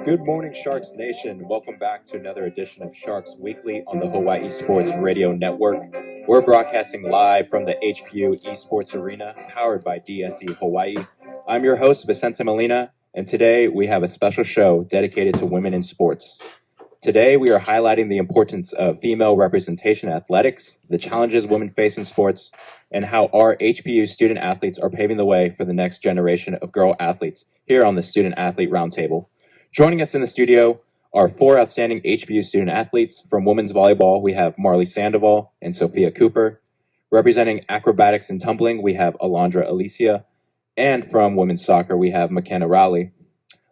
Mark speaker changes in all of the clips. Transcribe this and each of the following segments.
Speaker 1: Good morning, Sharks Nation. Welcome back to another edition of Sharks Weekly on the Hawaii Sports Radio Network. We're broadcasting live from the HPU Esports Arena, powered by DSE Hawaii. I'm your host, Vicente Molina, and today we have a special show dedicated to women in sports. Today, we are highlighting the importance of female representation in athletics, the challenges women face in sports, and how our HPU student athletes are paving the way for the next generation of girl athletes here on the Student Athlete Roundtable. Joining us in the studio are four outstanding HPU student athletes. From women's volleyball, we have Marley Sandoval and Sophia Cooper. Representing acrobatics and tumbling, we have Alondra Alicia. And from women's soccer, we have McKenna Rowley.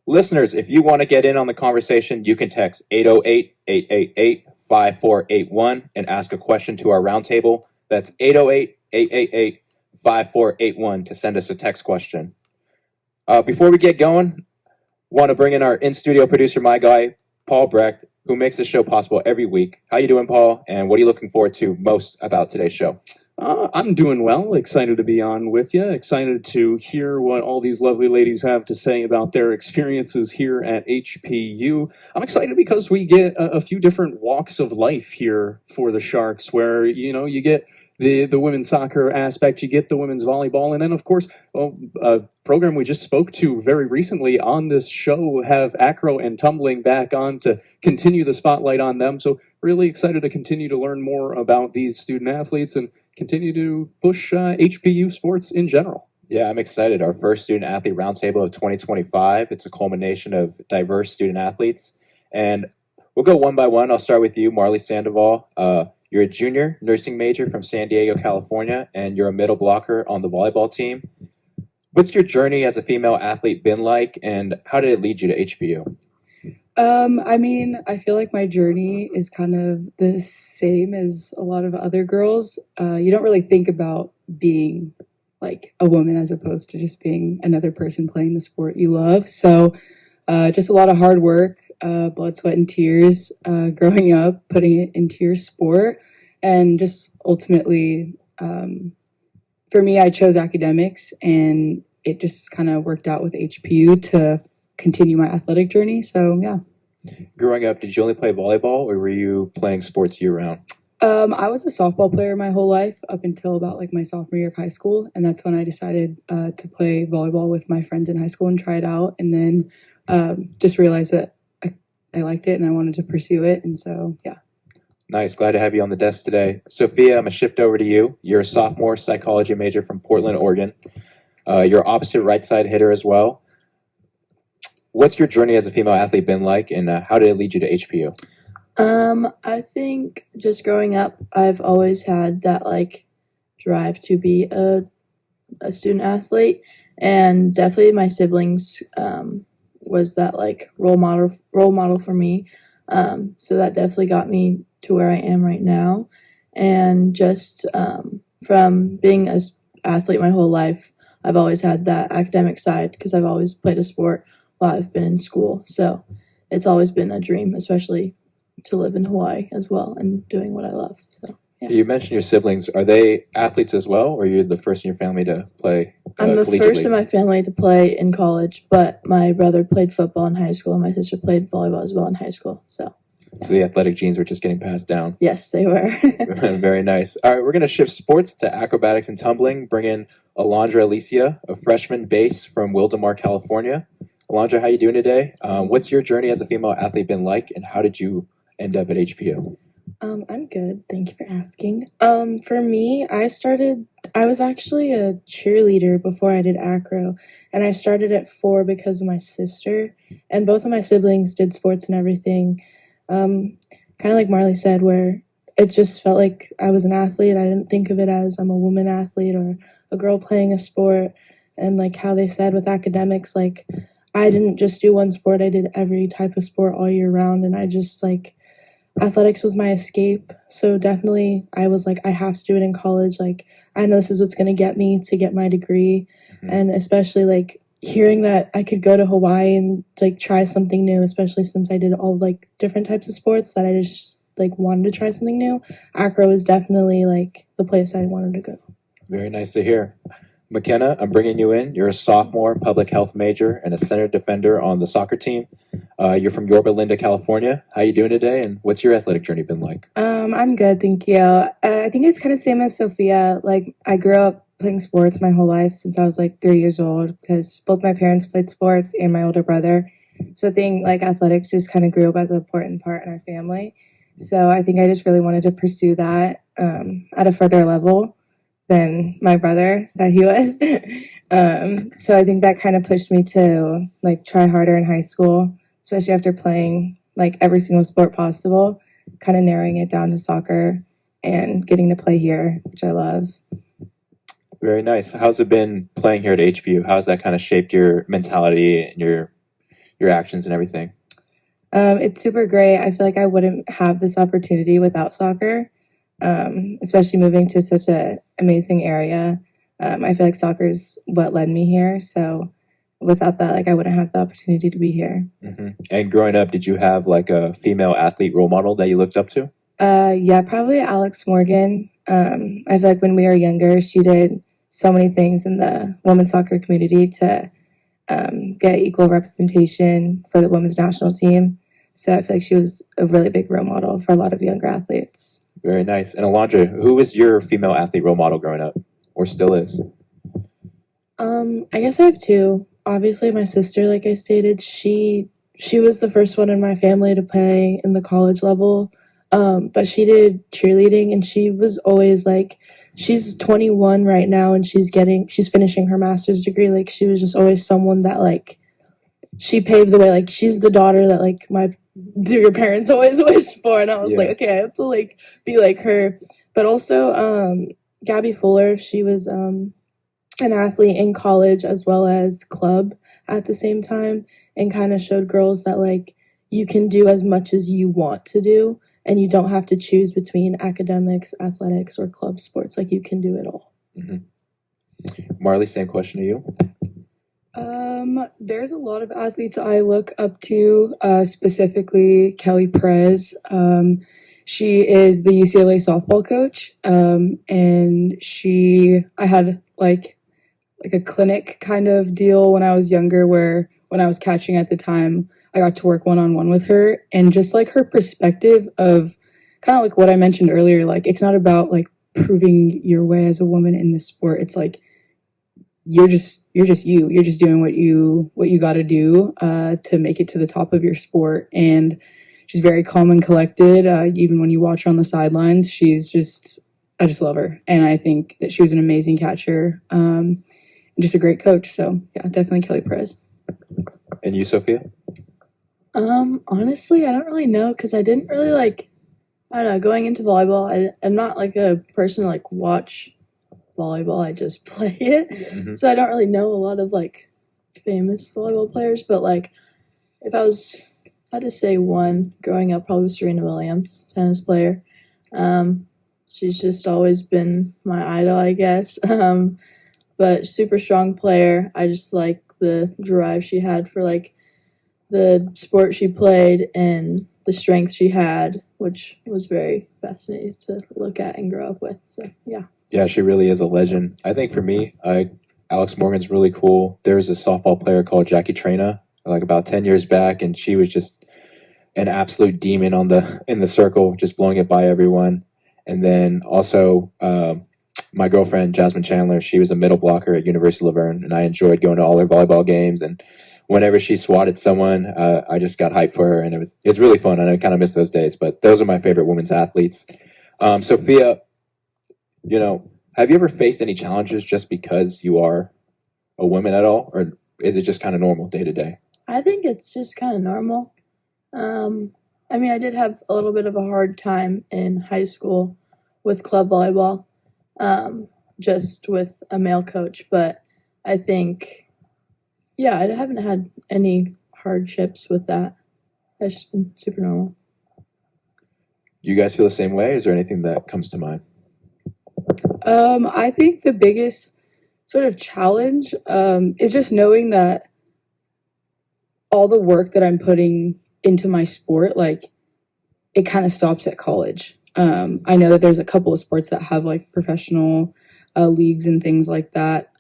Speaker 1: Listeners, if you want to get in on the conversation, you can text 808-888-5481 and ask a question to our roundtable. That's 808-888-5481 to send us a text question. Before we get going, want to bring in our in-studio producer, my guy, Paul Brecht, who makes this show possible every week. How you doing, Paul? And what are you looking forward to most about today's show?
Speaker 2: I'm doing well. Excited to be on with you. Excited to hear what all these lovely ladies have to say about their experiences here at HPU. I'm excited because we get a few different walks of life here for the Sharks, where you get the women's soccer aspect, you get the women's volleyball, and then of course, a program we just spoke to very recently on this show have acro and tumbling back on to continue the spotlight on them. So really excited to continue to learn more about these student athletes and continue to push HPU sports in general.
Speaker 1: Yeah, I'm excited. Our first student athlete roundtable of 2025. It's a culmination of diverse student athletes. And we'll go one by one. I'll start with you, Marley Sandoval. You're a junior nursing major from San Diego, California, and you're a middle blocker on the volleyball team. What's your journey as a female athlete been like, and how did it lead you to HPU?
Speaker 3: I feel like my journey is kind of the same as a lot of other girls. You don't really think about being like a woman as opposed to just being another person playing the sport you love. So, just a lot of hard work, blood, sweat, and tears, growing up, putting it into your sport, and just ultimately, for me, I chose academics, and it just kind of worked out with HPU to continue my athletic journey. So yeah.
Speaker 1: Growing up, did you only play volleyball, or were you playing sports year-round?
Speaker 3: I was a softball player my whole life up until about like my sophomore year of high school, and that's when I decided to play volleyball with my friends in high school and try it out, and then just realized that I liked it and I wanted to pursue it, and so yeah.
Speaker 1: Nice. Glad to have you on the desk today. Sophia, I'm going to shift over to you. You're a sophomore psychology major from Portland, Oregon. You're opposite right side hitter as well. What's your journey as a female athlete been like, and how did it lead you to HPU?
Speaker 4: I think just growing up, I've always had that like drive to be a student athlete, and definitely my siblings was that like role model for me. So that definitely got me to where I am right now, and just from being an athlete my whole life, I've always had that academic side because I've always played a sport while I've been in school. So it's always been a dream, especially to live in Hawaii as well and doing what I love. So yeah.
Speaker 1: You mentioned your siblings. Are they athletes as well, or are you the first in your family to play
Speaker 4: I'm the first in my family to play in college, but my brother played football in high school and my sister played volleyball as well in high school. So
Speaker 1: the athletic genes were just getting passed down.
Speaker 4: Yes, they were.
Speaker 1: Very nice. All right, we're going to shift sports to acrobatics and tumbling. Bring in Alondra Alicia, a freshman base from Wildomar, California. Alondra, how you doing today? What's your journey as a female athlete been like, and how did you end up at HPU?
Speaker 5: I'm good. Thank you for asking. For me, I was actually a cheerleader before I did acro, and I started at 4 because of my sister, and both of my siblings did sports and everything. Kind of like Marley said, where it just felt like I was an athlete. I didn't think of it as I'm a woman athlete or a girl playing a sport, and like how they said with academics, like I didn't just do one sport, I did every type of sport all year round, and I just like athletics was my escape. So definitely I was like, I have to do it in college. Like I know this is what's going to get me to get my degree. And especially like hearing that I could go to Hawaii and like try something new, especially since I did all like different types of sports that I just like wanted to try something new. Acro was definitely like the place I wanted to go.
Speaker 1: Very nice to hear. McKenna, I'm bringing you in. You're a sophomore public health major and a center defender on the soccer team. You're from Yorba Linda, California. How you doing today, and what's your athletic journey been like?
Speaker 5: I'm good, thank you. I think it's kind of same as Sophia. Like, I grew up playing sports my whole life since I was like 3 years old because both my parents played sports and my older brother. So I think like athletics just kind of grew up as an important part in our family. So I think I just really wanted to pursue that at a further level than my brother that he was. So I think that kind of pushed me to like try harder in high school, especially after playing like every single sport possible, kind of narrowing it down to soccer and getting to play here, which I love.
Speaker 1: Very nice. How's it been playing here at HBU? How's that kind of shaped your mentality and your actions and everything?
Speaker 5: It's super great. I feel like I wouldn't have this opportunity without soccer, especially moving to such an amazing area. I feel like soccer is what led me here. So without that, like I wouldn't have the opportunity to be here.
Speaker 1: And growing up, did you have like a female athlete role model that you looked up to?
Speaker 5: Yeah, probably Alex Morgan. I feel like when we were younger, she did so many things in the women's soccer community to get equal representation for the women's national team. So I feel like she was a really big role model for a lot of younger athletes.
Speaker 1: Very nice. And Alondra, who was your female athlete role model growing up, or still is?
Speaker 5: I guess I have two. Obviously, my sister, like I stated, she was the first one in my family to play in the college level. But she did cheerleading, and she was always like, she's 21 right now, and she's finishing her master's degree. Like, she was just always someone that like, she paved the way. Like, she's the daughter that like your parents always wished for, and I was like, okay, I have to like be like her. But also, Gabby Fuller, she was an athlete in college as well as club at the same time, and kind of showed girls that like you can do as much as you want to do, and you don't have to choose between academics, athletics, or club sports. Like, you can do it all.
Speaker 1: Marley, same question to you.
Speaker 3: There's a lot of athletes I look up to, specifically Kelly Perez. She is the UCLA softball coach, and I had like a clinic kind of deal when I was younger, where when I was catching at the time, I got to work one-on-one with her, and just like her perspective of kind of like what I mentioned earlier, like it's not about like proving your way as a woman in this sport. It's like you're just you're just doing what you got to do to make it to the top of your sport. And she's very calm and collected. Even when you watch her on the sidelines, I just love her, and I think that she was an amazing catcher, and just a great coach. So yeah, definitely Kelly Perez.
Speaker 1: And you, Sophia?
Speaker 4: Honestly, I don't really know because I didn't really like, I don't know, going into volleyball, I'm not like a person to like watch volleyball, I just play it. So I don't really know a lot of like famous volleyball players, but like if I had to say one growing up, probably Serena Williams, tennis player. She's just always been my idol, I guess. But super strong player. I just like the drive she had for like the sport she played and the strength she had, which was very fascinating to look at and grow up with. So yeah.
Speaker 1: Yeah, she really is a legend. I think for me, Alex Morgan's really cool. There was a softball player called Jackie Traina, like about 10 years back, and she was just an absolute demon in the circle, just blowing it by everyone. And then also my girlfriend, Jasmine Chandler, she was a middle blocker at University of Laverne, and I enjoyed going to all her volleyball games. And whenever she swatted someone, I just got hyped for her, and it was really fun. And I kind of miss those days, but those are my favorite women's athletes. Sophia, have you ever faced any challenges just because you are a woman at all, or is it just kind of normal day to day?
Speaker 4: I think it's just kind of normal. I mean, I did have a little bit of a hard time in high school with club volleyball, just with a male coach, but I think, yeah, I haven't had any hardships with that. That's just been super normal.
Speaker 1: Do you guys feel the same way? Is there anything that comes to mind?
Speaker 3: I think the biggest sort of challenge is just knowing that all the work that I'm putting into my sport, like, it kind of stops at college. I know that there's a couple of sports that have like professional leagues and things like that.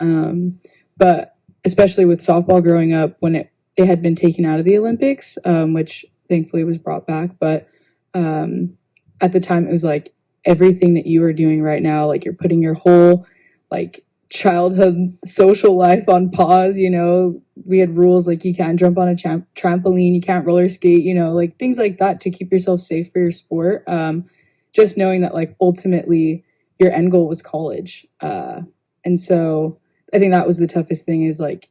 Speaker 3: But especially with softball growing up, when it had been taken out of the Olympics, which thankfully was brought back. But at the time, it was like everything that you are doing right now, like you're putting your whole like childhood social life on pause. We had rules like you can't jump on a trampoline, you can't roller skate, like things like that to keep yourself safe for your sport. Just knowing that like ultimately your end goal was college. And so I think that was the toughest thing, is like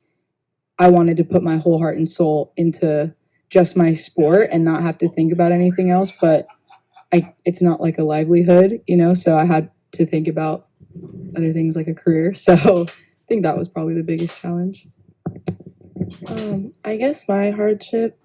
Speaker 3: I wanted to put my whole heart and soul into just my sport and not have to think about anything else. But it's not like a livelihood, so I had to think about other things like a career. So I think that was probably the biggest challenge.
Speaker 5: I guess my hardship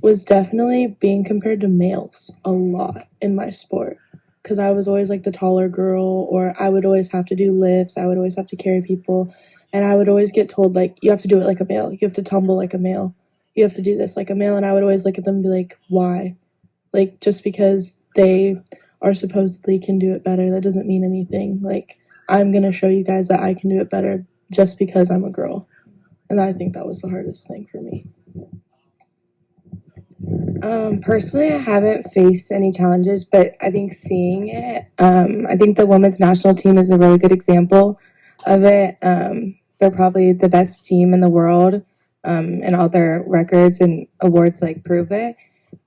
Speaker 5: was definitely being compared to males a lot in my sport, because I was always like the taller girl, or I would always have to do lifts, I would always have to carry people, and I would always get told like, you have to do it like a male, you have to tumble like a male, you have to do this like a male. And I would always look at them and be like, why? Like, just because they are supposedly can do it better, that doesn't mean anything. Like, I'm gonna show you guys that I can do it better just because I'm a girl. And I think that was the hardest thing for me.
Speaker 6: Personally, I haven't faced any challenges, but I think seeing it, I think the women's national team is a really good example of it. They're probably the best team in the world, and all their records and awards like prove it.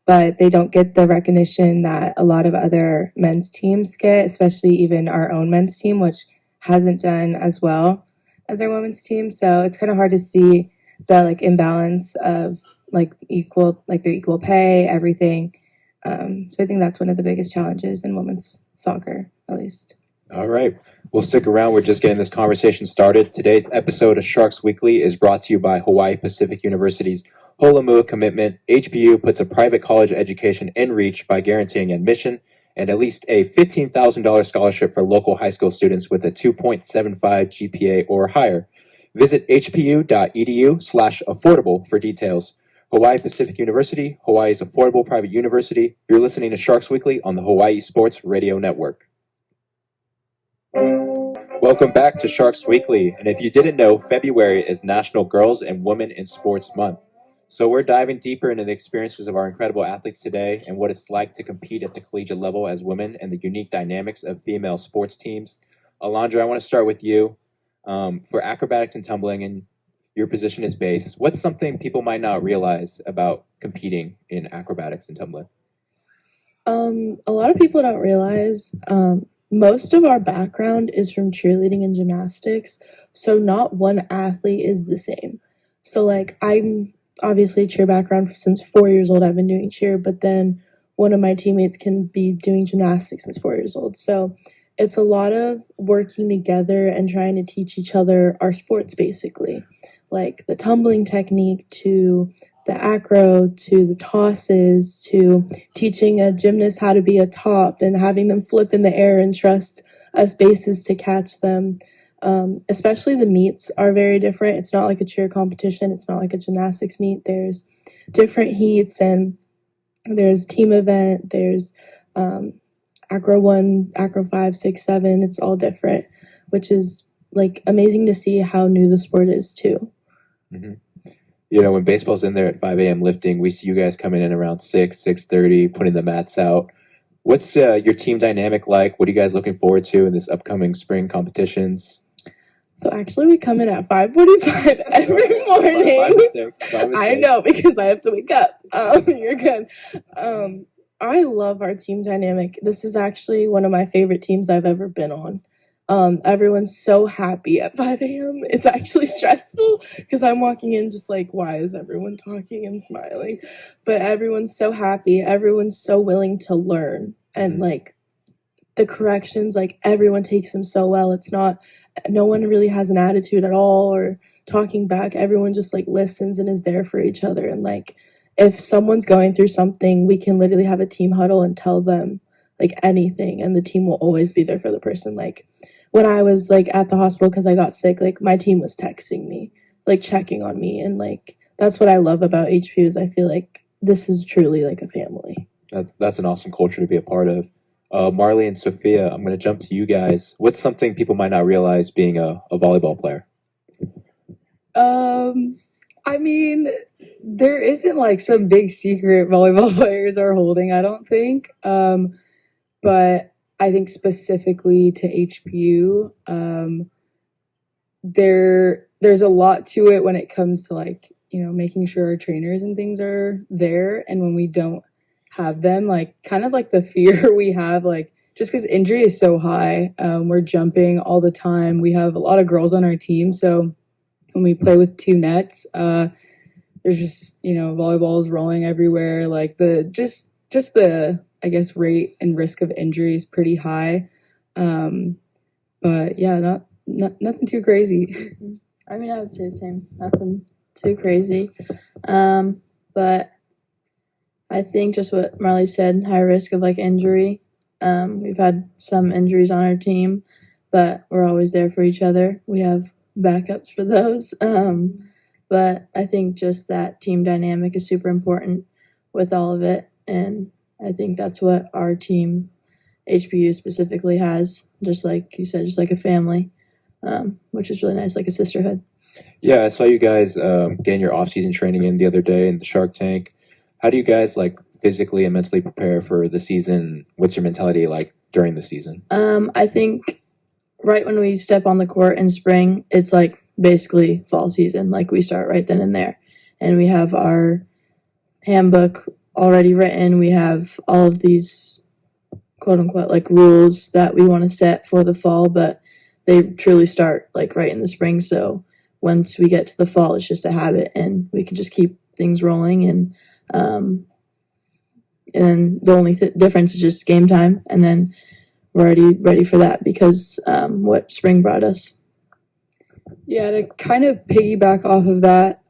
Speaker 6: But they don't get the recognition that a lot of other men's teams get, especially even our own men's team, which hasn't done as well as their women's team. So it's kind of hard to see the like imbalance of like their equal pay, everything. So I think that's one of the biggest challenges in women's soccer, at least.
Speaker 1: All right. We'll stick around. We're just getting this conversation started. Today's episode of Sharks Weekly is brought to you by Hawaii Pacific University's Holomua Commitment. HPU puts a private college education in reach by guaranteeing admission and at least a $15,000 scholarship for local high school students with a 2.75 GPA or higher. Visit hpu.edu/affordable for details. Hawaii Pacific University, Hawaii's affordable private university. You're listening to Sharks Weekly on the Hawaii Sports Radio Network. Welcome back to Sharks Weekly. And if you didn't know, February is National Girls and Women in Sports Month. So we're diving deeper into the experiences of our incredible athletes today and what it's like to compete at the collegiate level as women and the unique dynamics of female sports teams. Alondra, I want to start with you. For acrobatics and tumbling, and your position is base, what's something people might not realize about competing in acrobatics and tumbling?
Speaker 5: A lot of people don't realize most of our background is from cheerleading and gymnastics, so not one athlete is the same. So like, I'm obviously a cheer background since 4 years old. I've been doing cheer, but then one of my teammates can be doing gymnastics since 4 years old. So it's a lot of working together and trying to teach each other our sports, basically, like the tumbling technique to the acro to the tosses to teaching a gymnast how to be a top and having them flip in the air and trust us bases to catch them. Especially the meets are very different. It's not like a cheer competition. It's not like a gymnastics meet. There's different heats, and there's team event. There's acro 1, acro 5, 6, 7. It's all different, which is like amazing to see how new the sport is too.
Speaker 1: Mm-hmm. You know, when baseball's in there at 5 a.m. lifting, we see you guys coming in around 6:30, putting the mats out. What's your team dynamic like? What are you guys looking forward to in this upcoming spring competitions?
Speaker 5: So actually, we come in at 5:45 every morning.
Speaker 1: My mistake.
Speaker 5: I know, because I have to wake up. You're good. I love our team dynamic. This is actually one of my favorite teams I've ever been on. Everyone's so happy at 5 a.m. It's actually stressful because I'm walking in just like, why is everyone talking and smiling? But everyone's so happy. Everyone's so willing to learn. And like the corrections, like everyone takes them so well. It's not, no one really has an attitude at all or talking back. Everyone just like listens and is there for each other. And like, if someone's going through something, we can literally have a team huddle and tell them like anything, and the team will always be there for the person. Like when I was like at the hospital because I got sick, like my team was texting me, like checking on me, and like that's what I love about HPU is I feel like this is truly like a family.
Speaker 1: That's an awesome culture to be a part of. Marley and Sophia, I'm going to jump to you guys. What's something people might not realize being a volleyball player?
Speaker 3: I mean, there isn't like some big secret volleyball players are holding, I don't think. But I think specifically to HPU, there's a lot to it when it comes to like, making sure our trainers and things are there. And when we don't have them, like kind of like the fear we have, like just because injury is so high, we're jumping all the time. We have a lot of girls on our team. So when we play with two nets, there's just, volleyballs rolling everywhere. Like just the, I guess, rate and risk of injury is pretty high. But yeah, not nothing too crazy.
Speaker 4: I mean, I would say the same. Nothing too crazy. But I think just what Marley said, high risk of like injury. We've had some injuries on our team, but we're always there for each other. We have backups for those. But I think just that team dynamic is super important with all of it. And I think that's what our team, HPU specifically, has. Just like you said, just like a family, which is really nice, like a sisterhood.
Speaker 1: Yeah, I saw you guys getting your off-season training in the other day in the Shark Tank. How do you guys like physically and mentally prepare for the season? What's your mentality like during the season?
Speaker 4: I think right when we step on the court in spring, it's like basically fall season. Like we start right then and there, and we have our handbook already written. We have all of these quote unquote like rules that we want to set for the fall, but they truly start like right in the spring. So once we get to the fall, it's just a habit, and we can just keep things rolling. And the only difference is just game time, and then we're already ready for that because what spring brought us.
Speaker 3: Yeah, to kind of piggyback off of that,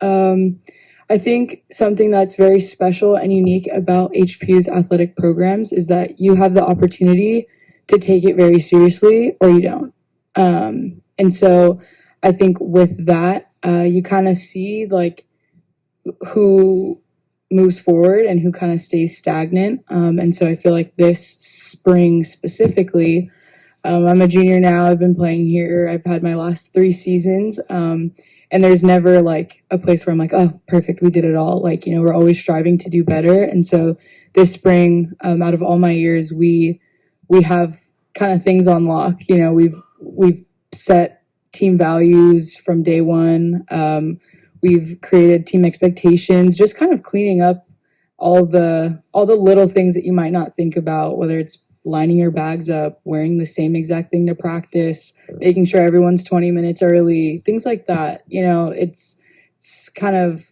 Speaker 3: I think something that's very special and unique about HPU's athletic programs is that you have the opportunity to take it very seriously or you don't. And so I think with that, you kind of see like who moves forward and who kind of stays stagnant. And so I feel like this spring specifically, I'm a junior now. I've been playing here. I've had my last 3 seasons. And there's never like a place where I'm like, oh, perfect, we did it all. Like, we're always striving to do better. And so this spring, out of all my years, we have kind of things on lock. We've set team values from day one. We've created team expectations, just kind of cleaning up all the little things that you might not think about, whether it's lining your bags up, wearing the same exact thing to practice, making sure everyone's 20 minutes early, things like that. It's kind of,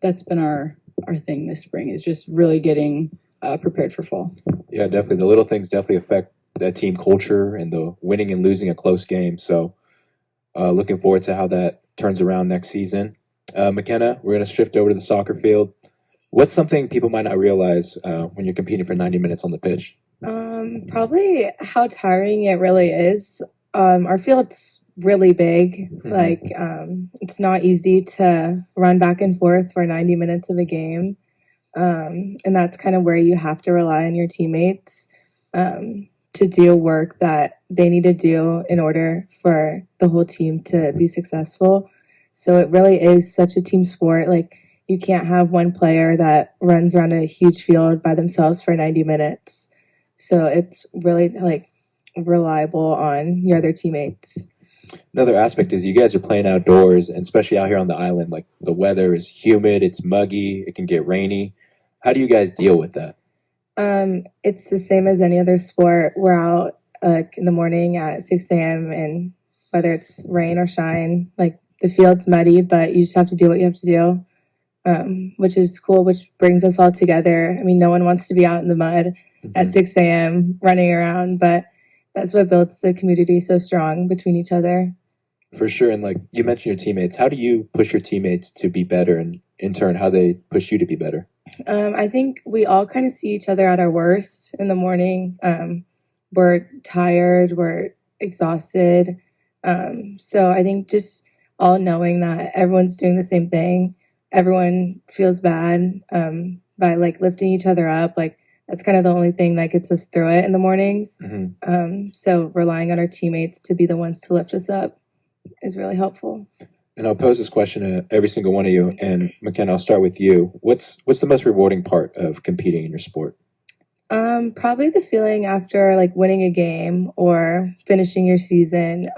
Speaker 3: that's been our thing this spring, is just really getting prepared for fall.
Speaker 1: Yeah, definitely. The little things definitely affect that team culture and the winning and losing a close game. So looking forward to how that turns around next season. McKenna, we're going to shift over to the soccer field. What's something people might not realize when you're competing for 90 minutes on the pitch?
Speaker 6: Probably how tiring it really is. Our field's really big.
Speaker 1: Mhm.
Speaker 6: Like, it's not easy to run back and forth for 90 minutes of a game. And that's kind of where you have to rely on your teammates to do work that they need to do in order for the whole team to be successful. So it really is such a team sport. Like, you can't have one player that runs around a huge field by themselves for 90 minutes. So it's really like reliable on your other teammates.
Speaker 1: Another aspect is you guys are playing outdoors, and especially out here on the island, like the weather is humid, it's muggy, it can get rainy. How do you guys deal with that?
Speaker 6: It's the same as any other sport. We're out in the morning at 6 a.m. and whether it's rain or shine, like the field's muddy, but you just have to do what you have to do, which is cool, which brings us all together. I mean, no one wants to be out in the mud at 6 a.m. running around, but that's what builds the community so strong between each other.
Speaker 1: For sure. And like you mentioned your teammates, how do you push your teammates to be better, and in turn, how they push you to be better?
Speaker 6: I think we all kind of see each other at our worst in the morning. We're tired, we're exhausted. So I think just all knowing that everyone's doing the same thing, everyone feels bad by like lifting each other up. Like that's kind of the only thing that gets us through it in the mornings.
Speaker 1: Mhm.
Speaker 6: So relying on our teammates to be the ones to lift us up is really helpful.
Speaker 1: And I'll pose this question to every single one of you. And McKenna, I'll start with you. What's the most rewarding part of competing in your sport?
Speaker 6: Probably the feeling after like winning a game or finishing your season.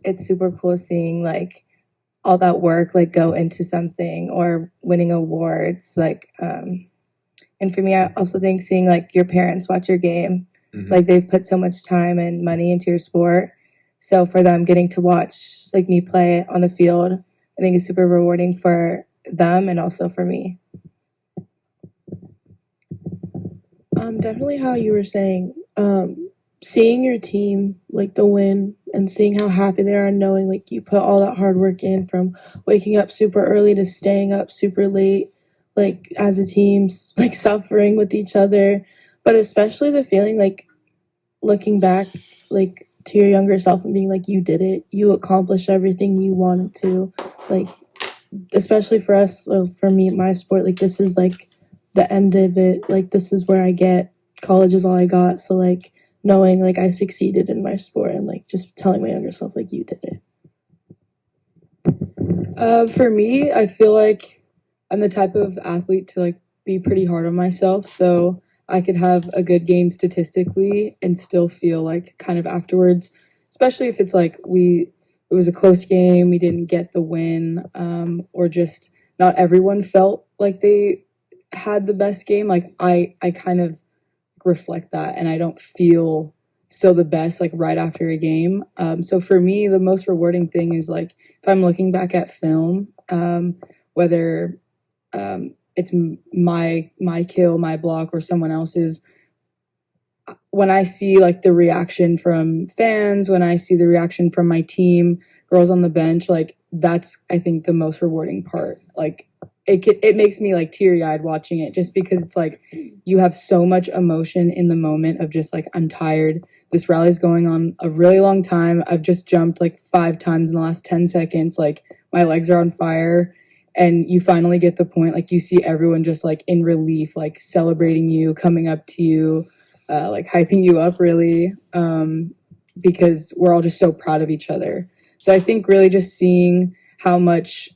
Speaker 6: It's super cool seeing like all that work like go into something or winning awards. Like, and for me, I also think seeing like your parents watch your game,
Speaker 1: Mhm.
Speaker 6: like they've put so much time and money into your sport. So for them getting to watch like me play on the field, I think is super rewarding for them and also for me.
Speaker 5: Definitely how you were saying, seeing your team, like the win, and seeing how happy they are, and knowing like you put all that hard work in from waking up super early to staying up super late, like as a team, like suffering with each other, but especially the feeling like looking back, like to your younger self and being like, you did it, you accomplished everything you wanted to, like, especially for us, well, for me, my sport, like this is like the end of it, like this is where I get, college is all I got, so like knowing like I succeeded in my sport and like just telling my younger self like you did it.
Speaker 3: For me, I feel like I'm the type of athlete to like be pretty hard on myself, so I could have a good game statistically and still feel like kind of afterwards, especially if it's like it was a close game, we didn't get the win, or just not everyone felt like they had the best game. Like I kind of reflect that, and I don't feel still the best like right after a game. So for me, the most rewarding thing is like if I'm looking back at film, whether it's my kill, my block, or someone else's. When I see like the reaction from fans, when I see the reaction from my team, girls on the bench, like that's I think the most rewarding part. Like it makes me like teary-eyed watching it just because it's like you have so much emotion in the moment of just like I'm tired. This rally's going on a really long time. I've just jumped like 5 times in the last 10 seconds. Like my legs are on fire. And you finally get the point, like you see everyone just like in relief, like celebrating you, coming up to you, like hyping you up really, because we're all just so proud of each other. So I think really just seeing how much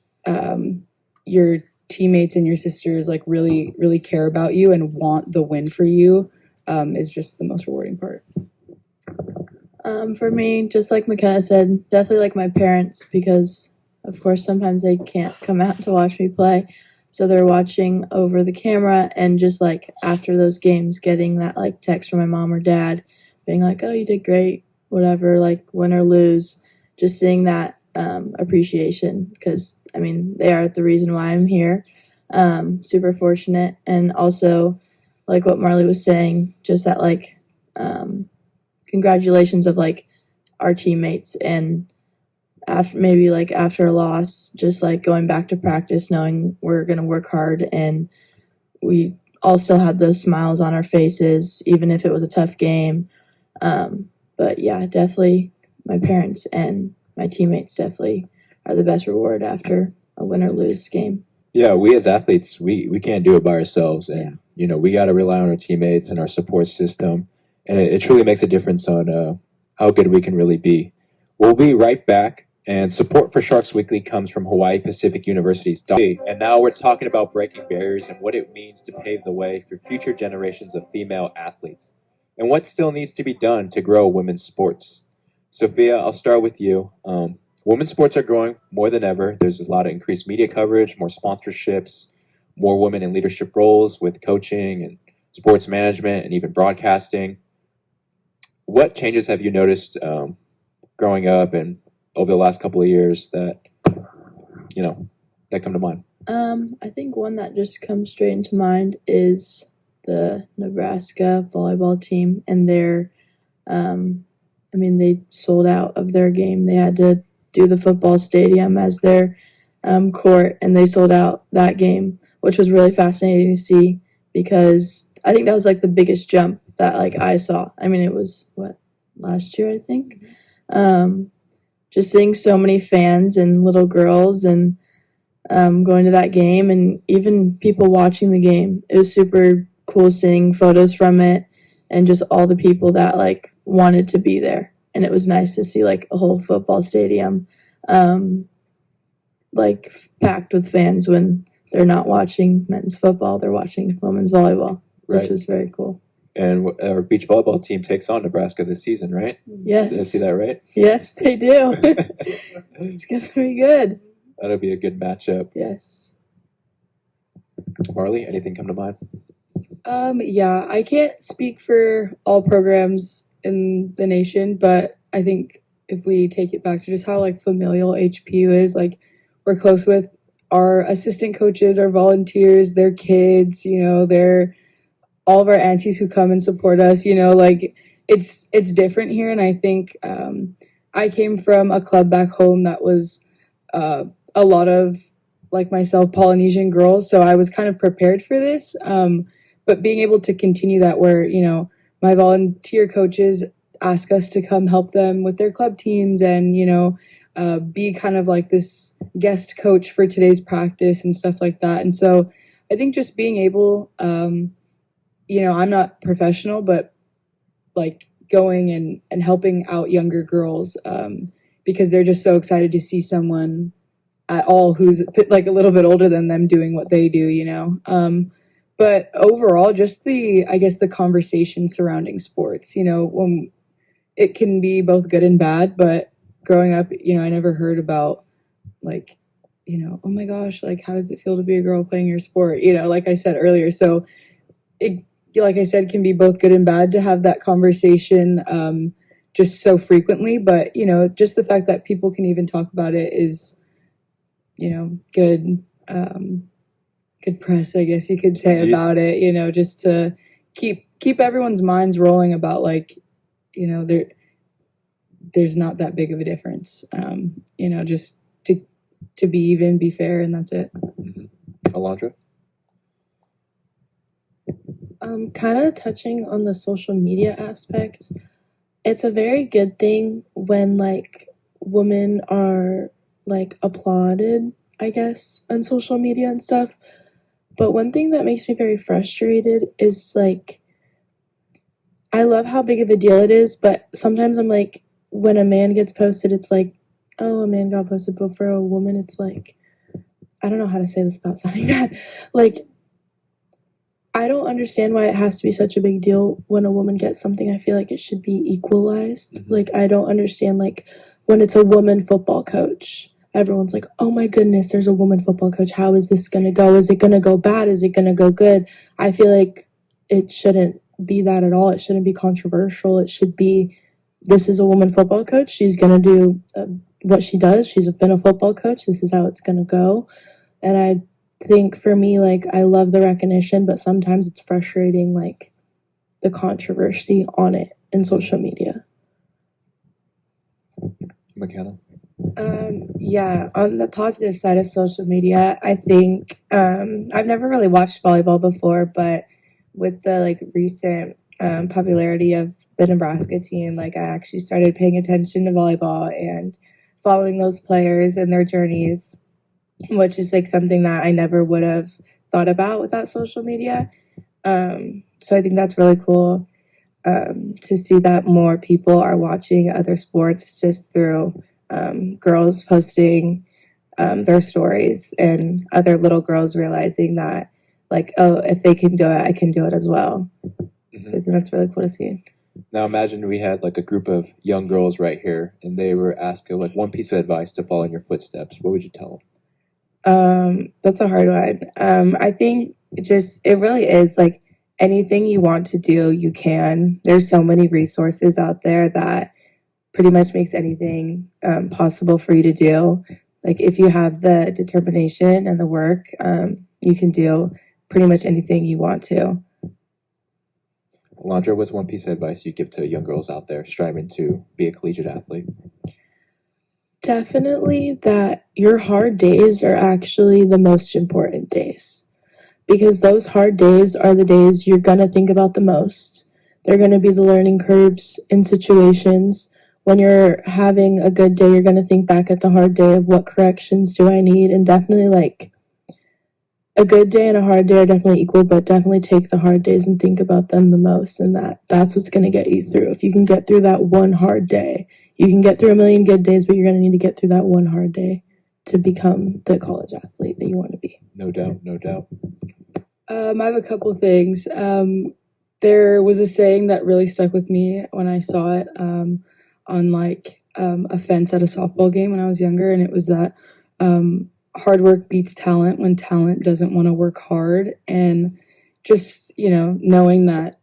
Speaker 3: your teammates and your sisters like really, really care about you and want the win for you is just the most rewarding part.
Speaker 4: For me, just like McKenna said, definitely like my parents, because of course sometimes they can't come out to watch me play, so they're watching over the camera, and just like after those games getting that like text from my mom or dad being like, oh, you did great, whatever, like win or lose, just seeing that appreciation, because I mean they are the reason why I'm here. Super fortunate. And also like what Marley was saying, just that like congratulations of like our teammates, and after maybe like after a loss, just like going back to practice knowing we're going to work hard, and we all still had those smiles on our faces even if it was a tough game. But yeah, definitely my parents and my teammates definitely are the best reward after a win or lose game.
Speaker 1: Yeah, we as athletes, we can't do it by ourselves, and you know we got to rely on our teammates and our support system, and it truly makes a difference on how good we can really be. We'll be right back, and support for Sharks Weekly comes from Hawaii Pacific University's. And now we're talking about breaking barriers and what it means to pave the way for future generations of female athletes, and what still needs to be done to grow women's sports. Sophia, I'll start with you. Women's sports are growing more than ever. There's a lot of increased media coverage, more sponsorships, more women in leadership roles with coaching and sports management and even broadcasting. What changes have you noticed growing up and over the last couple of years that, you know, that come to mind?
Speaker 4: I think one that just comes straight into mind is the Nebraska volleyball team and their, they sold out of their game. They had to do the football stadium as their court, and they sold out that game, which was really fascinating to see, because I think that was like the biggest jump that like I saw. I mean, it was last year, I think. Just seeing so many fans and little girls and going to that game, and even people watching the game, it was super cool seeing photos from it and just all the people that like wanted to be there. And it was nice to see like a whole football stadium like packed with fans when they're not watching men's football, they're watching women's volleyball, which
Speaker 1: Right.
Speaker 4: was very cool.
Speaker 1: And our beach volleyball team takes on Nebraska this season, right?
Speaker 4: Yes.
Speaker 1: Did I see that right?
Speaker 4: Yes, they do. It's gonna be good.
Speaker 1: That'll be a good matchup.
Speaker 4: Yes.
Speaker 1: Marley, anything come to mind?
Speaker 3: Yeah, I can't speak for all programs in the nation, but I think if we take it back to just how like familial HPU is, like we're close with our assistant coaches, our volunteers, their kids, you know, they're all of our aunties who come and support us, you know, like it's different here. And I think I came from a club back home that was a lot of like myself Polynesian girls, so I was kind of prepared for this. But being able to continue that where, you know, my volunteer coaches ask us to come help them with their club teams and, you know, be kind of like this guest coach for today's practice and stuff like that. And so I think just being able, you know, I'm not professional, but like going and helping out younger girls because they're just so excited to see someone at all who's like a little bit older than them doing what they do, you know. But overall, just I guess the conversation surrounding sports, you know, when it can be both good and bad, but growing up, you know, I never heard about like, you know, oh my gosh, like how does it feel to be a girl playing your sport? You know, like I said earlier. So it, like I said, can be both good and bad to have that conversation just so frequently. But, you know, just the fact that people can even talk about it is, you know, good press, I guess you could say about it, you know, just to keep everyone's minds rolling about like, you know, there's not that big of a difference, you know, just to be even, be fair, and that's it.
Speaker 1: Alondra?
Speaker 5: Kind of touching on the social media aspect, it's a very good thing when like women are like applauded, I guess, on social media and stuff. But one thing that makes me very frustrated is like, I love how big of a deal it is, but sometimes I'm like, when a man gets posted, it's like, oh, a man got posted, but for a woman, it's like, I don't know how to say this without sounding bad. Like, I don't understand why it has to be such a big deal when a woman gets something. I feel like it should be equalized.
Speaker 1: Mm-hmm.
Speaker 5: Like, I don't understand, like, when it's a woman football coach, everyone's like, oh my goodness, there's a woman football coach. How is this going to go? Is it going to go bad? Is it going to go good? I feel like it shouldn't be that at all. It shouldn't be controversial. It should be, this is a woman football coach. She's going to do what she does. She's been a football coach. This is how it's going to go. And I think for me, like, I love the recognition, but sometimes it's frustrating, like, the controversy on it in social media.
Speaker 1: McKenna?
Speaker 6: Yeah, on the positive side of social media, I think I've never really watched volleyball before, but with the like recent popularity of the Nebraska team, like I actually started paying attention to volleyball and following those players and their journeys, which is like something that I never would have thought about without social media. So I think that's really cool to see that more people are watching other sports just through girls posting their stories and other little girls realizing that, like, oh, if they can do it, I can do it as well.
Speaker 1: Mm-hmm.
Speaker 6: So I think that's really cool to see.
Speaker 1: Now imagine we had like a group of young girls right here and they were asked like one piece of advice to follow in your footsteps. What would you tell them?
Speaker 6: That's a hard one. I think it really is like anything you want to do, you can. There's so many resources out there that pretty much makes anything possible for you to do. Like if you have the determination and the work, you can do pretty much anything you want to.
Speaker 1: Alondra, what's one piece of advice you give to young girls out there striving to be a collegiate athlete?
Speaker 5: Definitely that your hard days are actually the most important days, because those hard days are the days you're going to think about the most. They're going to be the learning curves in situations. When you're having a good day, you're going to think back at the hard day of what corrections do I need, and definitely like a good day and a hard day are definitely equal, but definitely take the hard days and think about them the most, and that's what's going to get you through. If you can get through that one hard day, you can get through a million good days, but you're going to need to get through that one hard day to become the college athlete that you want to be.
Speaker 1: No doubt, no doubt.
Speaker 3: I have a couple things. There was a saying that really stuck with me when I saw it on a fence at a softball game when I was younger, and it was that hard work beats talent when talent doesn't want to work hard. And just, knowing that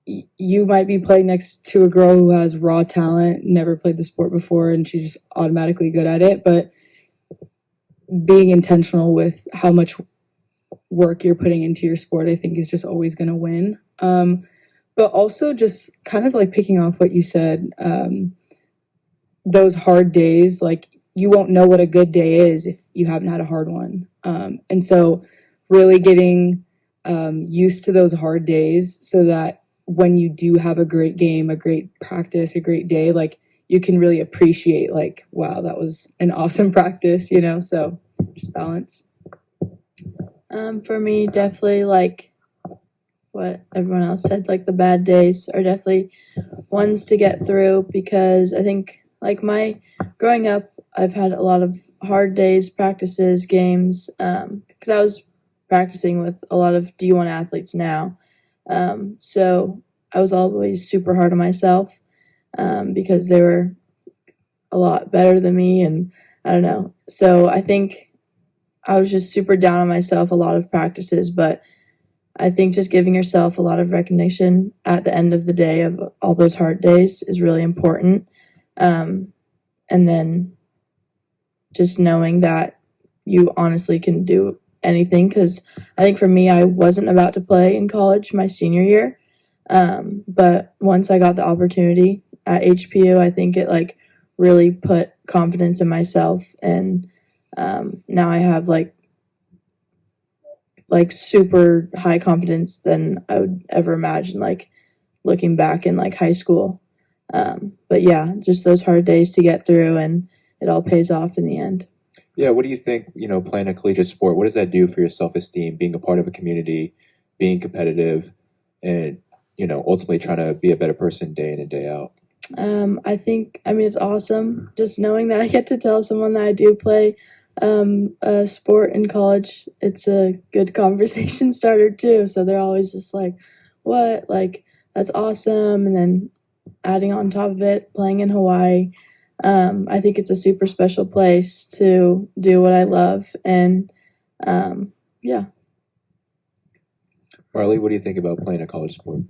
Speaker 3: you might be playing next to a girl who has raw talent, never played the sport before, and she's just automatically good at it, but being intentional with how much work you're putting into your sport, I think, is just always going to win. But also just kind of like picking off what you said, those hard days, like you won't know what a good day is if you haven't had a hard one. And so really getting used to those hard days so that when you do have a great game, a great practice, a great day, like you can really appreciate like, wow, that was an awesome practice, so just balance.
Speaker 4: For me, definitely like what everyone else said, like the bad days are definitely ones to get through, because I think like growing up, I've had a lot of hard days, practices, games, because I was practicing with a lot of D1 athletes now. So I was always super hard on myself because they were a lot better than me, and I don't know. So I think I was just super down on myself a lot of practices, but I think just giving yourself a lot of recognition at the end of the day of all those hard days is really important. And then just knowing that you honestly can do anything, because I think for me, I wasn't about to play in college my senior year. But once I got the opportunity at HPU, I think it like really put confidence in myself, and now I have like super high confidence than I would ever imagine, like looking back in like high school. But yeah, just those hard days to get through, and it all pays off in the end.
Speaker 1: Yeah, what do you think, playing a collegiate sport, what does that do for your self-esteem, being a part of a community, being competitive, and, ultimately trying to be a better person day in and day out?
Speaker 4: I think, it's awesome just knowing that I get to tell someone that I do play a sport in college. It's a good conversation starter too. So they're always just like, what? Like, that's awesome. And then adding on top of it, playing in Hawaii. I think it's a super special place to do what I love. And yeah.
Speaker 1: Marley, what do you think about playing a college sport?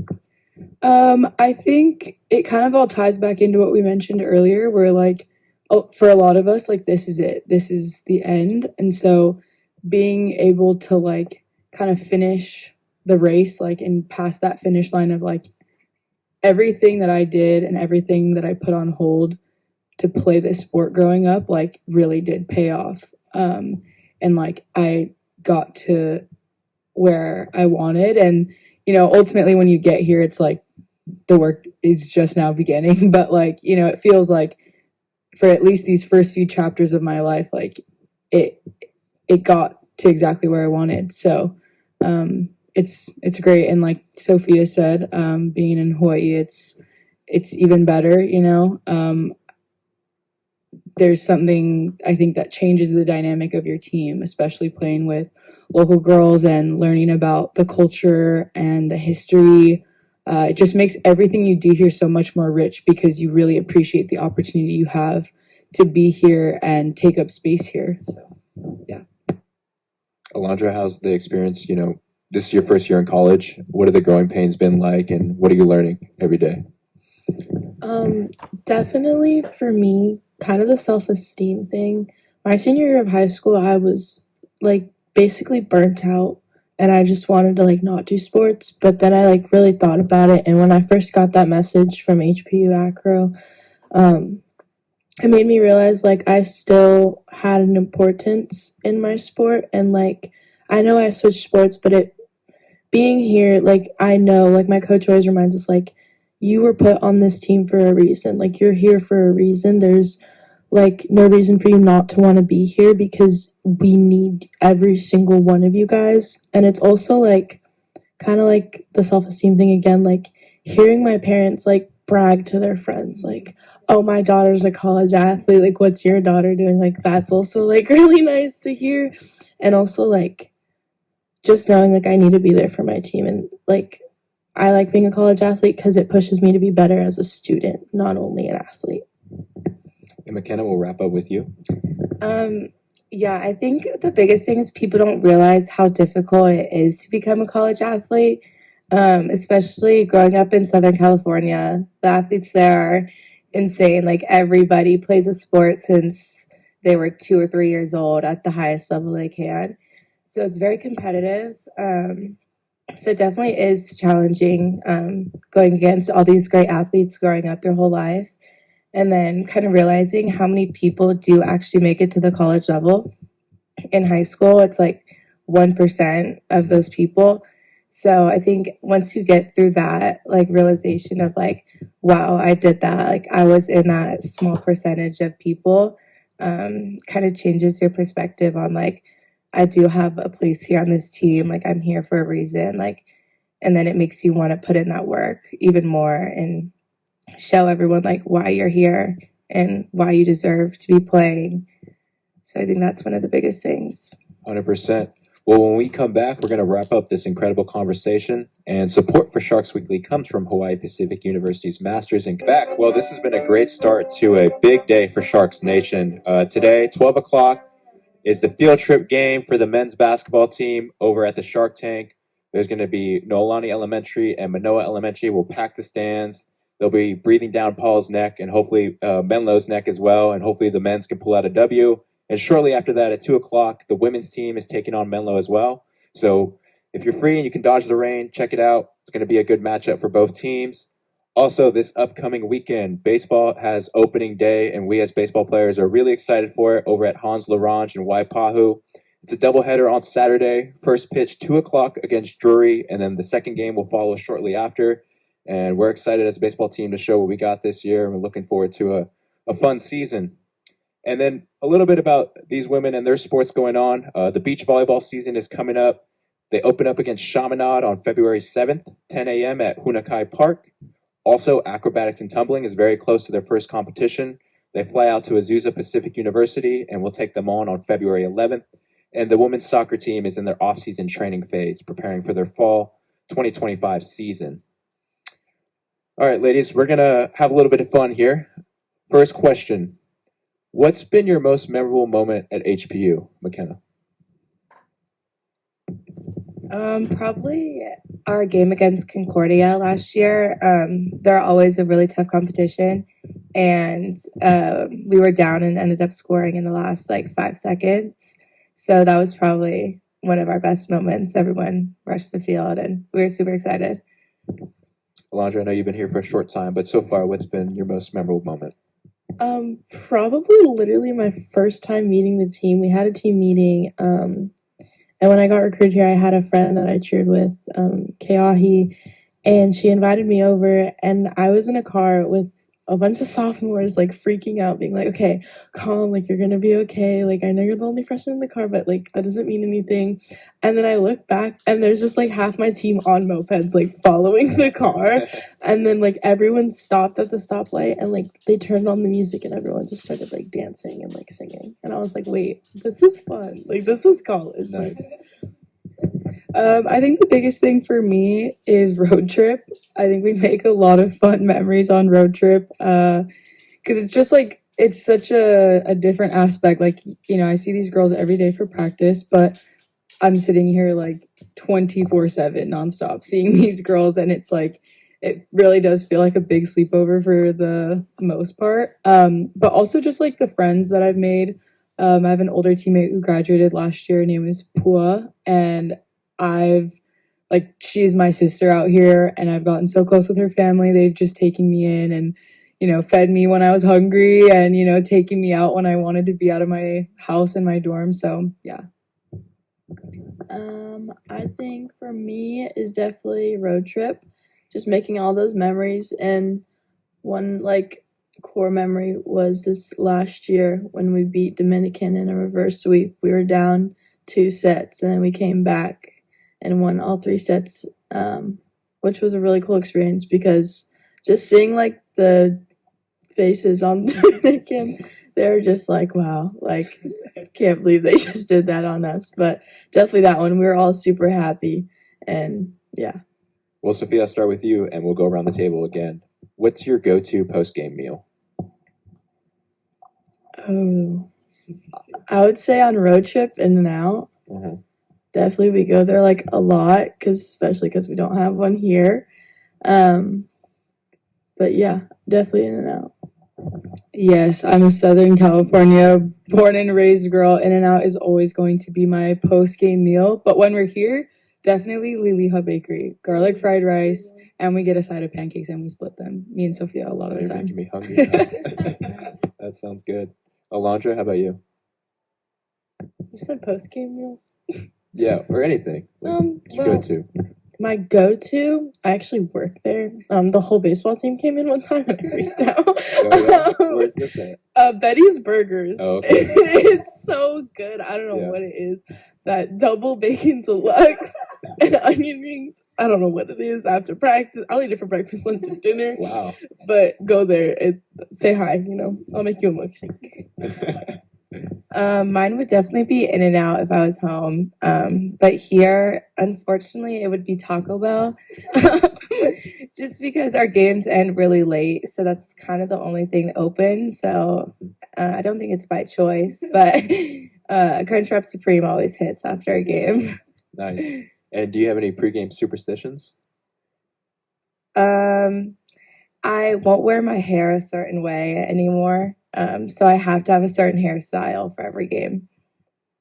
Speaker 3: I think it kind of all ties back into what we mentioned earlier, where like, for a lot of us, like this is it. This is the end. And so being able to like kind of finish the race, like and pass that finish line of like everything that I did and everything that I put on hold to play this sport growing up, like really did pay off. And like I got to where I wanted. And, ultimately when you get here, it's like the work is just now beginning. But like, it feels like for at least these first few chapters of my life, like it got to exactly where I wanted. So it's great. And like Sophia said, being in Hawaii, it's even better, there's something I think that changes the dynamic of your team, especially playing with local girls and learning about the culture and the history. It just makes everything you do here so much more rich, because you really appreciate the opportunity you have to be here and take up space here. So, yeah.
Speaker 1: Alondra, how's the experience? This is your first year in college. What have the growing pains been like, and what are you learning every day?
Speaker 5: Definitely for me, kind of the self-esteem thing. My senior year of high school, I was like basically burnt out, and I just wanted to like not do sports. But then I like really thought about it, and when I first got that message from HPU Acro, it made me realize like I still had an importance in my sport, and like I know I switched sports, but being here, like I know, like my coach always reminds us, like you were put on this team for a reason, like you're here for a reason. There's like no reason for you not to want to be here because we need every single one of you guys. And it's also like kind of like the self-esteem thing again, like hearing my parents like brag to their friends like, oh, my daughter's a college athlete, like what's your daughter doing, like that's also like really nice to hear. And also like just knowing like I need to be there for my team, and like I like being a college athlete because it pushes me to be better as a student, not only an athlete.
Speaker 1: And McKenna, we'll wrap up with you.
Speaker 6: Yeah, I think the biggest thing is people don't realize how difficult it is to become a college athlete, especially growing up in Southern California. The athletes there are insane. Like everybody plays a sport since they were 2 or 3 years old at the highest level they can. So it's very competitive. So it definitely is challenging going against all these great athletes growing up your whole life. And then kind of realizing how many people do actually make it to the college level. In high school, it's like 1% of those people. So I think once you get through that, like realization of like, wow, I did that. Like I was in that small percentage of people, kind of changes your perspective on like, I do have a place here on this team. Like I'm here for a reason. Like, and then it makes you want to put in that work even more and show everyone like why you're here and why you deserve to be playing. So I think that's one of the biggest things.
Speaker 1: 100%. Well, when we come back, we're going to wrap up this incredible conversation. And support for Sharks Weekly comes from Hawaii Pacific University's Masters in Quebec. Well, this has been a great start to a big day for Sharks Nation. Today, 12 o'clock, is the field trip game for the men's basketball team over at the Shark Tank. There's going to be Noelani Elementary and Manoa Elementary will pack the stands. They'll be breathing down Paul's neck and hopefully Menlo's neck as well. And hopefully the men's can pull out a W. And shortly after that, at 2 o'clock, the women's team is taking on Menlo as well. So if you're free and you can dodge the rain, check it out. It's going to be a good matchup for both teams. Also, this upcoming weekend, baseball has opening day, and we as baseball players are really excited for it over at Hans Larange in Waipahu. It's a doubleheader on Saturday. First pitch, 2 o'clock against Drury, and then the second game will follow shortly after. And we're excited as a baseball team to show what we got this year, and we're looking forward to a fun season. And then a little bit about these women and their sports going on. The beach volleyball season is coming up. They open up against Chaminade on February 7th, 10 a.m. at Hunakai Park. Also, acrobatics and tumbling is very close to their first competition. They fly out to Azusa Pacific University, and we'll take them on February 11th. And the women's soccer team is in their off-season training phase, preparing for their fall 2025 season. All right, ladies, we're going to have a little bit of fun here. First question. What's been your most memorable moment at HPU, McKenna?
Speaker 6: Probably our game against Concordia last year. They're always a really tough competition, and we were down and ended up scoring in the last like 5 seconds. So that was probably one of our best moments. Everyone rushed the field, and we were super excited.
Speaker 1: Alondra, I know you've been here for a short time, but so far, what's been your most memorable moment?
Speaker 5: Probably literally my first time meeting the team. We had a team meeting, and when I got recruited here, I had a friend that I cheered with, Keahi, and she invited me over, and I was in a car with a bunch of sophomores, like, freaking out, being like, okay, calm, like, you're gonna be okay, like, I know you're the only freshman in the car, but, like, that doesn't mean anything. And then I look back, and there's just, like, half my team on mopeds, like, following the car, and then, like, everyone stopped at the stoplight, and, like, they turned on the music, and everyone just started, like, dancing and, like, singing, and I was like, wait, this is fun, like, this is college.
Speaker 1: Nice.
Speaker 3: I think the biggest thing for me is road trip. I think we make a lot of fun memories on road trip because it's just like it's such a different aspect. Like, you know, I see these girls every day for practice, but I'm sitting here like 24/7 nonstop seeing these girls, and it's like it really does feel like a big sleepover for the most part. But also just like the friends that I've made. I have an older teammate who graduated last year. Her name is Pua, and she's my sister out here, and I've gotten so close with her family. They've just taken me in and, you know, fed me when I was hungry and, you know, taking me out when I wanted to be out of my house and my dorm. So, yeah.
Speaker 4: I think for me is definitely road trip. Just making all those memories in one like core memory was this last year when we beat Dominican in a reverse sweep. We were down 2 sets, and then we came back and won all 3 sets, which was a really cool experience because just seeing like the faces on Dominican, they were just like, wow, like, can't believe they just did that on us. But definitely that one, we were all super happy, and yeah.
Speaker 1: Well, Sophia, I'll start with you, and we'll go around the table again. What's your go-to post-game meal?
Speaker 4: Oh, I would say on road trip, In-N-Out.
Speaker 1: Mhm.
Speaker 4: Definitely, we go there like a lot, especially because we don't have one here. But yeah, definitely In-N-Out.
Speaker 3: Yes, I'm a Southern California born and raised girl. In-N-Out is always going to be my post-game meal. But when we're here, definitely Liliha Bakery. Garlic fried rice, and we get a side of pancakes and we split them. Me and Sophia a lot of the
Speaker 1: You're
Speaker 3: time.
Speaker 1: making me hungry. That sounds good. Alondra, how about you?
Speaker 5: You said post game meals.
Speaker 1: Yeah, or anything. Like, what's your
Speaker 5: Well,
Speaker 1: go-to?
Speaker 5: my go-to, I actually work there. The whole baseball team came in one time and I freaked out.
Speaker 1: Oh, yeah? Where's this at?
Speaker 5: Betty's Burgers.
Speaker 1: Oh, okay.
Speaker 5: It's so good. I don't know
Speaker 1: Yeah.
Speaker 5: what it is. That double bacon deluxe and onion rings. I don't know what it is. After practice, I'll eat it for breakfast, lunch, and dinner.
Speaker 1: Wow.
Speaker 5: But go there and say hi. You know, I'll make you a milkshake.
Speaker 6: Mine would definitely be In-N-Out if I was home. But here, unfortunately, it would be Taco Bell. Just because our games end really late, so that's kind of the only thing open. So I don't think it's by choice, but Crunchwrap Supreme always hits after a game.
Speaker 1: Nice. And do you have any pregame superstitions?
Speaker 6: I won't wear my hair a certain way anymore. So I have to have a certain hairstyle for every game.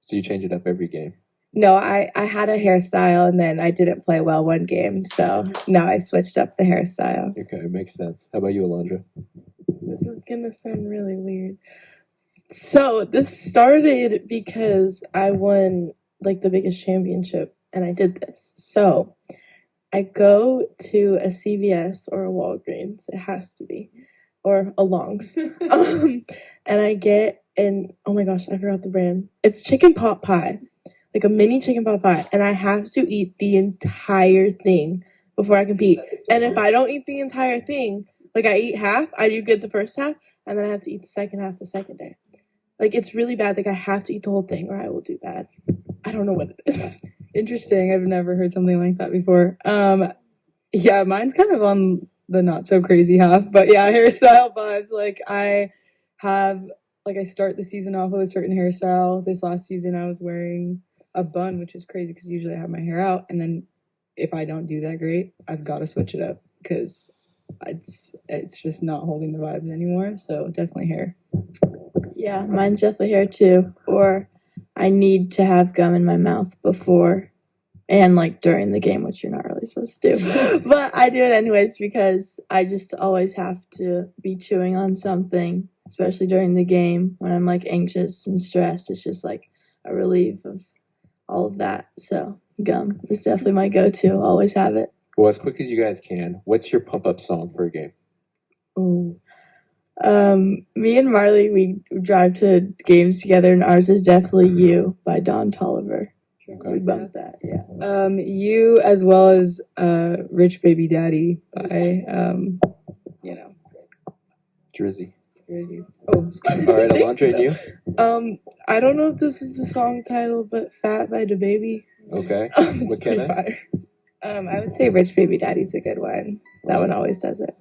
Speaker 1: So you change it up every game?
Speaker 6: No, I had a hairstyle and then I didn't play well one game, so now I switched up the hairstyle.
Speaker 1: Okay, makes sense. How about you, Alondra?
Speaker 5: This is gonna sound really weird. So this started because I won like the biggest championship and I did this. So I go to a CVS or a Walgreens, it has to be, or a Longs. And I get oh my gosh, I forgot the brand. It's chicken pot pie. Like a mini chicken pot pie, and I have to eat the entire thing before I compete. And if I don't eat the entire thing, like I eat half, I do good the first half, and then I have to eat the second half the second day. Like it's really bad. Like I have to eat the whole thing, or I will do bad. I don't know what it is.
Speaker 3: Interesting. I've never heard something like that before. Yeah, mine's kind of on the not so crazy half, but yeah, hairstyle vibes. Like I start the season off with a certain hairstyle. This last season I was wearing a bun, which is crazy because usually I have my hair out, and then if I don't do that great, I've got to switch it up because it's just not holding the vibes anymore. So definitely hair.
Speaker 4: Yeah, mine's definitely hair too. Or I need to have gum in my mouth before and like during the game, which you're not really supposed to do. But I do it anyways because I just always have to be chewing on something, especially during the game when I'm like anxious and stressed. It's just like a relief of all of that. So gum is definitely my go-to. Always have it.
Speaker 1: Well, as quick as you guys can, what's your pump-up song for a game?
Speaker 4: Ooh. Me and Marley, we drive to games together, and ours is definitely "You" by Don Toliver. We
Speaker 1: Okay.
Speaker 4: bump that, yeah.
Speaker 3: You as well as Rich Baby Daddy by
Speaker 1: Drizzy.
Speaker 3: Oh,
Speaker 1: All right, Alondra, and you?
Speaker 5: I don't know if this is the song title, but "Fat" by DaBaby.
Speaker 1: Okay.
Speaker 5: It's pretty
Speaker 1: McKenna?
Speaker 5: fire.
Speaker 6: I would say Rich Baby Daddy's a good one. That one always does it.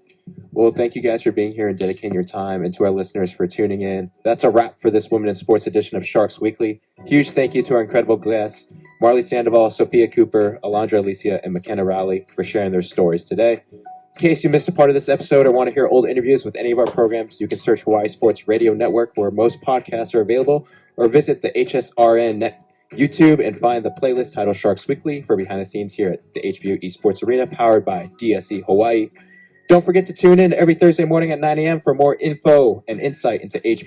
Speaker 1: Well, thank you guys for being here and dedicating your time, and to our listeners for tuning in. That's a wrap for this Women in Sports edition of Sharks Weekly. Huge thank you to our incredible guests, Marley Sandoval, Sophia Cooper, Alondra Alicia, and McKenna Rowley for sharing their stories today. In case you missed a part of this episode or want to hear old interviews with any of our programs, you can search Hawaii Sports Radio Network where most podcasts are available, or visit the HSRN YouTube and find the playlist titled Sharks Weekly for behind the scenes here at the HBU Esports Arena, powered by DSE Hawaii. Don't forget to tune in every Thursday morning at 9 a.m. for more info and insight into HBU